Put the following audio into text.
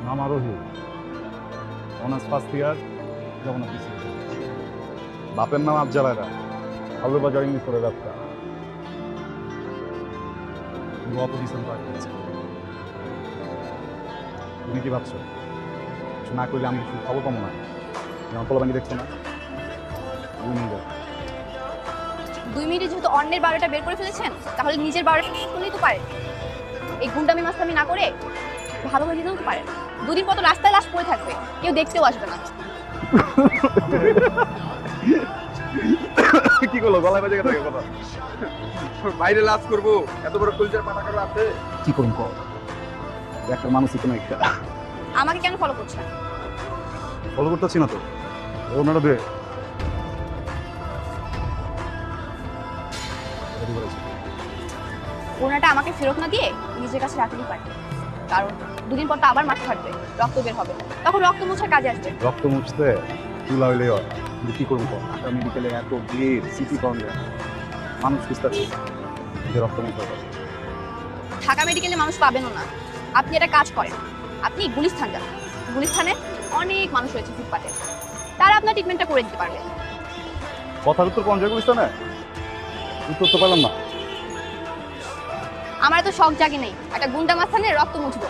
নাম আরোহী, honours first year, Jagannath কৃষি। বাপের নাম আফজাল আরা, আলুবাজার ইংলিশ করে ব্যবসা। গত ডিসেম্বর করেছে। তুমি কি ভাবছো কিছু না করলে আমি কিছু খবর পাবো না? যেমন পোলা ব্যাংকে দেখছো না, 2 মিনিট। 2 মিনিটে যেহেতু অন্যের 12টা বের করে ফেলেছেন, তাহলে নিজের 12টা করলেই তো পারে। এই গুন্ডামি মাস্তামি না করে ভালোভাবে দিতেও তো পারে। 2 দিন পর তো রাস্তায় লাশ পড়ে থাকবে, কেউ দেখতেও আসবে না। কি করলো, গলায় বাজে গেছে কথা। বাইরে লাশ করবো, এত বড় কলচার পাতা করে আছে। কি করুন কর, একটা মানুষই কোনো একটা আমাকে কেন ফলো করছেন? ফলো করতেছি না তো, ওনারা বে ওনাটা আমাকে ফেরত না দিয়ে নিজের কাছে রাখলেই পারে, কারণ 2 দিন পর তো আবার মাথা ফাটবে, রক্ত বের হবে, তখন রক্ত মোছার কাজে আসবে। রক্ত মুছতে চুলা হইলে হয়, কিন্তু কি করবো কর, ঢাকা মেডিকেলে এত ভিড়, সিটি কর্নারে মানুষ খুঁজতেছে যে রক্ত মুছতে হবে। ঢাকা মেডিকেলে মানুষ পাবেনও না। আপনি একটা কাজ করেন, আপনি গুলিস্তান যান। গুলিস্তানে অনেক মানুষ রয়েছে ফুটপাতে, তারা আপনার ট্রিটমেন্টটা করে দিতে পারবে। কথার উত্তর পঞ্চায়েত বুঝতে না, উত্তর তো পেলাম না। আমার তো শখ জাগে নেই একটা গুন্ডা মাস্তানের রক্ত মুছবো।